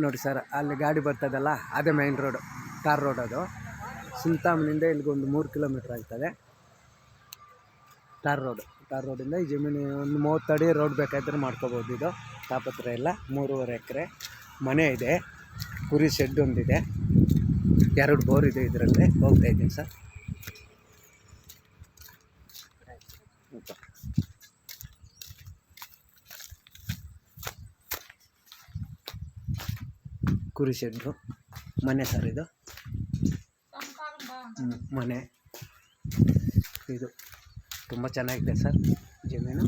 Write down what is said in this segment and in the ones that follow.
ನೋಡಿ ಸರ್, ಅಲ್ಲಿ ಗಾಡಿ ಬರ್ತದಲ್ಲ ಅದೇ ಮೈನ್ ರೋಡು, ಟಾರ್ ರೋಡ್. ಅದು ಸುಲ್ತಾನ್ನಿಂದ ಇಲ್ಲಿಗೊಂದು 3 ಕಿಲೋಮೀಟ್ರ್ ಆಗ್ತದೆ. ಟಾರ್ ರೋಡಿಂದ ಈ ಜಮೀನು ಒಂದು 30 ಅಡಿ ರೋಡ್ ಬೇಕಾದ್ರೆ ಮಾಡ್ಕೋಬೋದು. ಇದು ತಾಪತ್ರ ಇಲ್ಲ. 3.5 ಎಕರೆ ಮನೆ ಇದೆ, ಕುರಿ ಶೆಡ್ ಒಂದಿದೆ, 2 ಬೋರ್ ಇದೆ. ಇದರಲ್ಲಿ ಹೋಗ್ತಾ ಇದ್ದೀನಿ ಸರ್. ಕುರಿ ಶೆಡ್ಡು ಮನೆ ಸರ್. ಇದು ಮನೆ. ಇದು ತುಂಬ ಚೆನ್ನಾಗಿದೆ ಸರ್ ಜಮೀನು.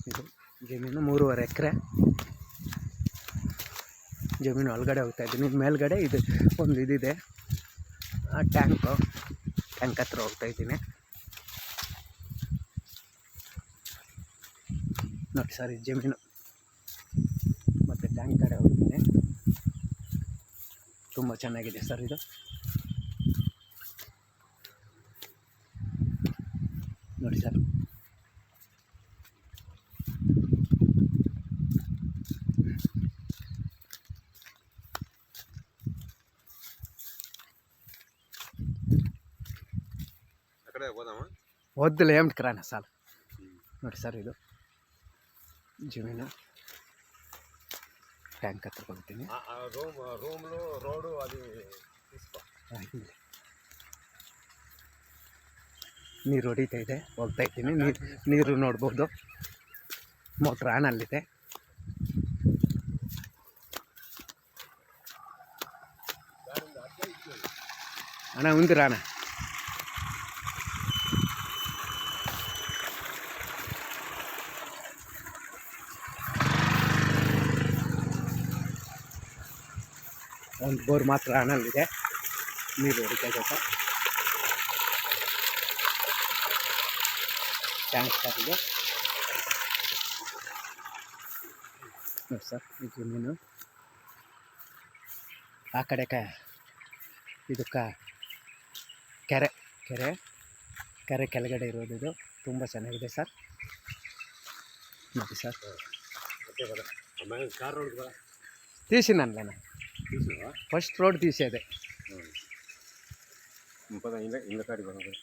ಇದು ಜಮೀನು 3.5 ಎಕರೆ ಜಮೀನು. ಒಳಗಡೆ ಹೋಗ್ತಾ ಇದ್ದೀನಿ. ಮೇಲ್ಗಡೆ ಇದು ಒಂದು ಇದಿದೆ, ಆ ಟ್ಯಾಂಕ್ ಹತ್ರ ಹೋಗ್ತಾ ಇದ್ದೀನಿ. ನೋಡಿ ಸರ್, ಇದು ಜಮೀನು. ಮತ್ತು ಟ್ಯಾಂಕ್ ಕಡೆ ಹೋಗ್ತೀನಿ. ತುಂಬ ಚೆನ್ನಾಗಿದೆ ಸರ್ ಇದು. ನೋಡಿ ಸರ್, వద్దులే ఏమిటికి రానా సార్. ನೋಡಿ ಸರ್, ಇದು ಜಮೀನು. ಟ್ಯಾಂಕ್ ಹತ್ರ ಹೋಗ್ತೀನಿ. ರೂಮ್ಲು ರೋಡು ಅದು తీసుకో. ನೀರು ಹೊಡಿತಾ ಇದೆ, ಹೋಗ್ತಾ ಇದ್ದೀನಿ. ನೀರು ನೋಡ್ಬೋದು. ಮೋಟ್ರ್ ಆನ್ ಅಲ್ಲಿದೆ. ಅಣ್ಣ ಉಂದಿರಾ ಅಣ್ಣ. ಒಂದು ಬೋರ್ ಮಾತ್ರ ಆನಲ್ಲಿದೆ. ನೀರು ಹೊಡಿತಾ ಇದೆ ಸರ್. ಟ್ಯಾಂಕ್ ಸರ್ ಇದು. ನೋಡಿ ಸರ್, ಈ ಜಮೀನು ಆ ಕಡೆ ಇದಕ್ಕೆ ಕೆರೆ ಕೆಳಗಡೆ ಇರೋದು. ಇದು ತುಂಬ ಚೆನ್ನಾಗಿದೆ ಸರ್. ನೋಡಿ ಸರ್, తీసినానులేనా ఫస్ట్ రోడ్ తీసేదే. ఇంకొక ఇళ్ళ కాడికి